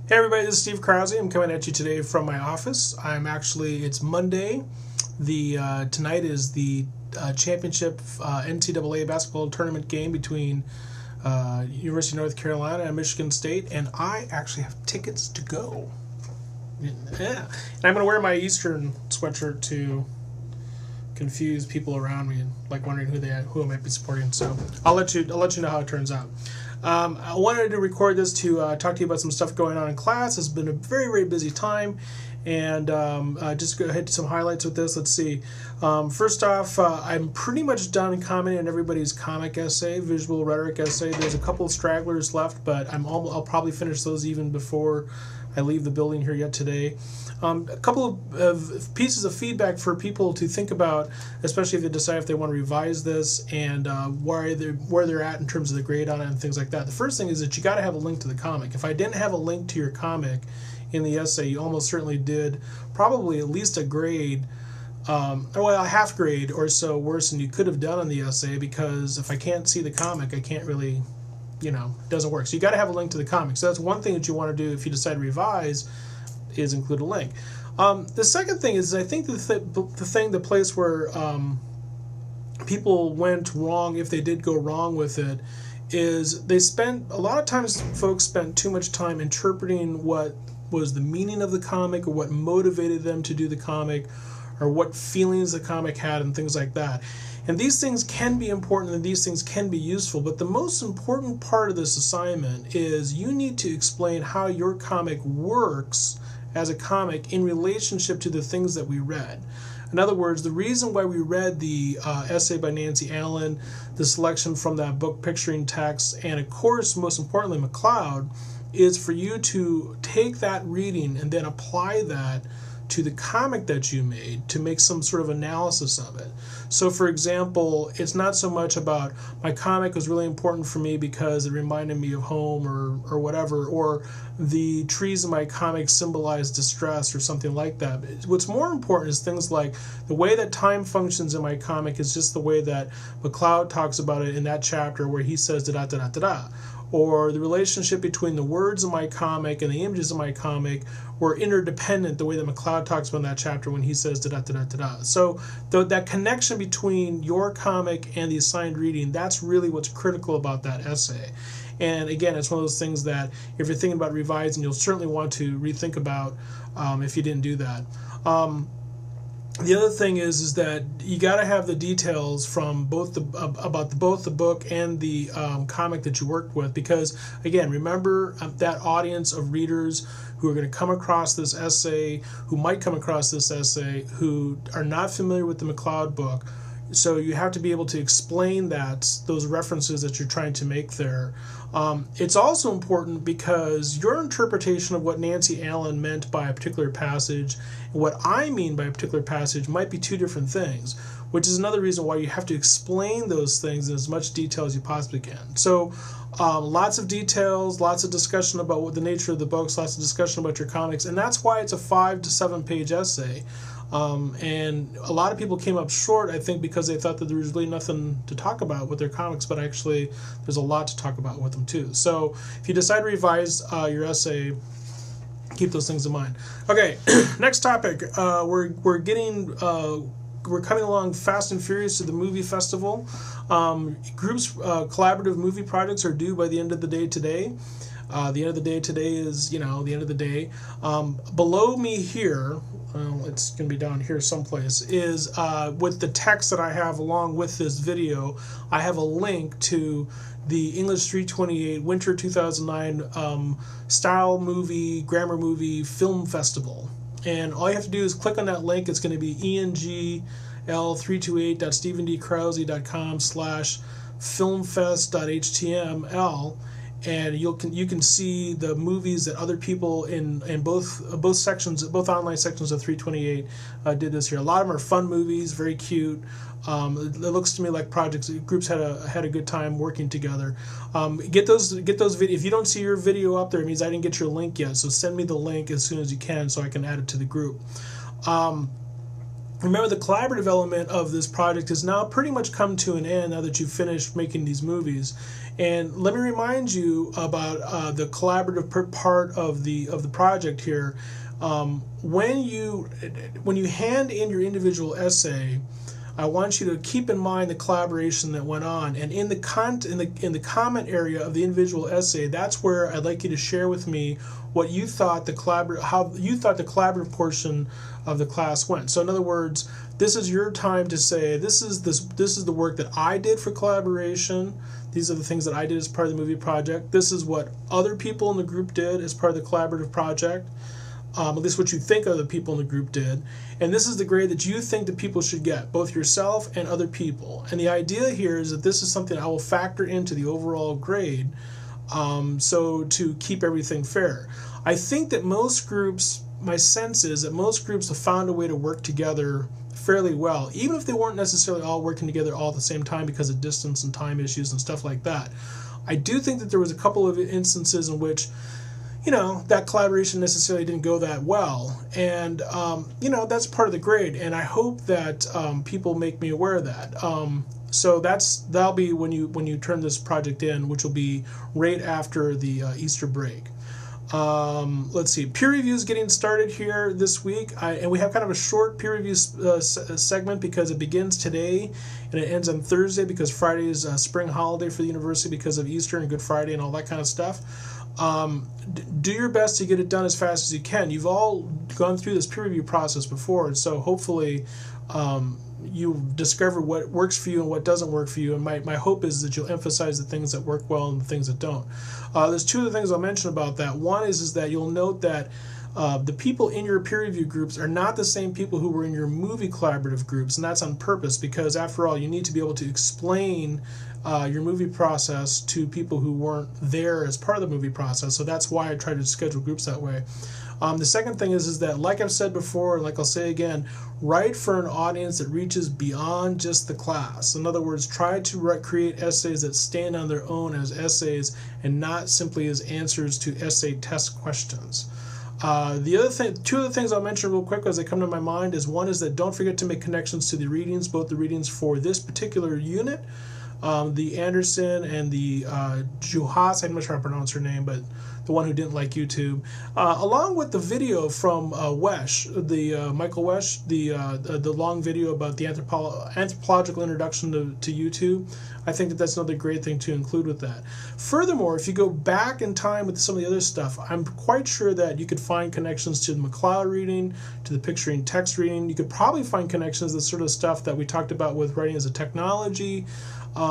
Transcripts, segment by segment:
Hey everybody, this is Steve Krause. I'm coming at you today from my office. It's Monday. Tonight is the championship NCAA basketball tournament game between University of North Carolina and Michigan State, and I actually have tickets to go. Yeah, and I'm going to wear my Eastern sweatshirt to confuse people around me, like wondering who I might be supporting. So I'll let you know how it turns out. I wanted to record this to talk to you about some stuff going on in class. It's been a very, very busy time, and just go ahead to some highlights with this. Let's see. First off, I'm pretty much done commenting on everybody's comic essay, visual rhetoric essay. There's a couple of stragglers left, but I'll probably finish those even before I leave the building here yet today. A couple of pieces of feedback for people to think about, especially if they decide if they want to revise this and where they're at in terms of the grade on it and things like that. The first thing is that you got to have a link to the comic. If I didn't have a link to your comic in the essay, you almost certainly did probably at least a grade, a half grade or so worse than you could have done on the essay, because if I can't see the comic, I can't really, it doesn't work. So you got to have a link to the comic. So that's one thing that you want to do if you decide to revise, is include a link. The second thing is, I think the place where people went wrong, if they did go wrong with it, is a lot of times folks spent too much time interpreting what was the meaning of the comic, or what motivated them to do the comic, or what feelings the comic had, and things like that. And these things can be important, and these things can be useful, but the most important part of this assignment is you need to explain how your comic works as a comic in relationship to the things that we read. In other words, the reason why we read the essay by Nancy Allen, the selection from that book, Picturing Text, and of course, most importantly, McLeod, is for you to take that reading and then apply that to the comic that you made to make some sort of analysis of it. So for example, it's not so much about my comic was really important for me because it reminded me of home or whatever, or the trees in my comic symbolize distress or something like that. What's more important is things like the way that time functions in my comic is just the way that McLeod talks about it in that chapter where he says da-da-da-da-da-da. Or the relationship between the words in my comic and the images in my comic were interdependent, the way that McLeod talks about in that chapter when he says da-da-da-da-da. So that connection between your comic and the assigned reading, that's really what's critical about that essay. And again, it's one of those things that if you're thinking about revising, you'll certainly want to rethink about if you didn't do that. The other thing is that you got to have the details from both the book and the comic that you worked with, because again, remember that audience of readers who are going to come across this essay, who might come across this essay, who are not familiar with the McLeod book. So you have to be able to explain those references that you're trying to make there. It's also important because your interpretation of what Nancy Allen meant by a particular passage and what I mean by a particular passage might be two different things, which is another reason why you have to explain those things in as much detail as you possibly can. So lots of details, lots of discussion about what the nature of the books, lots of discussion about your comics, and that's why it's a 5 to 7 page essay. And a lot of people came up short, I think, because they thought that there was really nothing to talk about with their comics, but actually there's a lot to talk about with them too. So if you decide to revise your essay, keep those things in mind. Okay, next topic. We're coming along fast and furious to the movie festival. Groups' collaborative movie projects are due by the end of the day today. The end of the day today is, the end of the day. Below me here, it's going to be down here someplace, is with the text that I have along with this video, I have a link to the English 328 Winter 2009 Style Movie, Grammar Movie Film Festival. And all you have to do is click on that link. It's going to be engl328.stevendkrause.com/filmfest.html. And you can see the movies that other people in both sections, both online sections of 328 did this year. A lot of them are fun movies, very cute. It looks to me like groups had a good time working together. Get those videos. If you don't see your video up there, it means I didn't get your link yet. So send me the link as soon as you can so I can add it to the group. remember, the collaborative element of this project has now pretty much come to an end now that you've finished making these movies. And let me remind you about the collaborative part of the project here. When you hand in your individual essay, I want you to keep in mind the collaboration that went on, and in the comment area of the individual essay, that's where I'd like you to share with me what you thought how you thought the collaborative portion of the class went. So in other words, this is your time to say, this is the work that I did for collaboration. These are the things that I did as part of the movie project. This is what other people in the group did as part of the collaborative project. At least what you think other people in the group did. And this is the grade that you think that people should get, both yourself and other people. And the idea here is that this is something I will factor into the overall grade, so to keep everything fair. I think that most groups, my sense is that most groups have found a way to work together fairly well, even if they weren't necessarily all working together all at the same time because of distance and time issues and stuff like that. I do think that there was a couple of instances in which that collaboration necessarily didn't go that well. And, that's part of the grade. And I hope that people make me aware of that. So that'll be when you turn this project in, which will be right after the Easter break. Let's see, peer reviews getting started here this week. And we have kind of a short peer review segment because it begins today and it ends on Thursday because Friday is a spring holiday for the university because of Easter and Good Friday and all that kind of stuff. Do your best to get it done as fast as you can. You've all gone through this peer review process before, so hopefully you discover what works for you and what doesn't work for you. And my hope is that you'll emphasize the things that work well and the things that don't. There's two other things I'll mention about that. One is that you'll note that the people in your peer review groups are not the same people who were in your movie collaborative groups, and that's on purpose because, after all, you need to be able to explain your movie process to people who weren't there as part of the movie process. So that's why I try to schedule groups that way. The second thing is that, like I've said before, and like I'll say again, write for an audience that reaches beyond just the class. In other words, try to create essays that stand on their own as essays and not simply as answers to essay test questions. Two other things I'll mention real quick as they come to my mind is, one is that don't forget to make connections to the readings, both the readings for this particular unit, the Anderson and the Juhas, I'm not sure how to pronounce her name, but the one who didn't like YouTube, along with the video from Wesh, the Michael Wesh, the long video about the anthropological introduction to YouTube. I think that that's another great thing to include with that. Furthermore, if you go back in time with some of the other stuff, I'm quite sure that you could find connections to the McLeod reading, to the picturing text reading. You could probably find connections to the sort of stuff that we talked about with writing as a technology.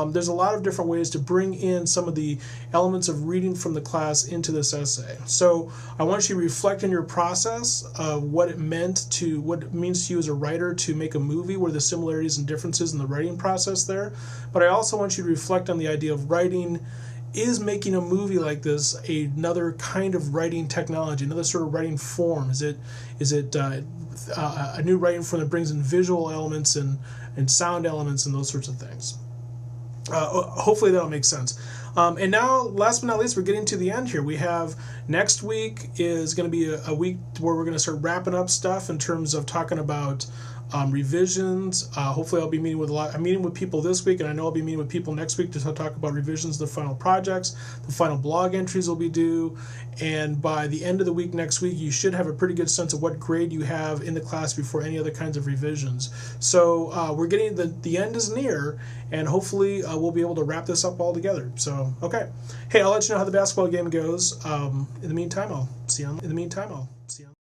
There's a lot of different ways to bring in some of the elements of reading from the class into this essay. So I want you to reflect on your process of what it means to you as a writer to make a movie, what are the similarities and differences in the writing process there. But I also want you to reflect on the idea of writing. Is making a movie like this another kind of writing technology, another sort of writing form? Is it a new writing form that brings in visual elements and sound elements and those sorts of things? Hopefully that'll make sense. And now, last but not least, we're getting to the end here. We have next week is going to be a week where we're going to start wrapping up stuff in terms of talking about revisions. Hopefully I'll be meeting with I'm meeting with people this week, and I know I'll be meeting with people next week to talk about revisions of the final projects. The final blog entries will be due, and by the end of the week next week, you should have a pretty good sense of what grade you have in the class before any other kinds of revisions. So we're getting the end is near, and hopefully we'll be able to wrap this up all together. So, okay. Hey, I'll let you know how the basketball game goes. In the meantime, I'll see you.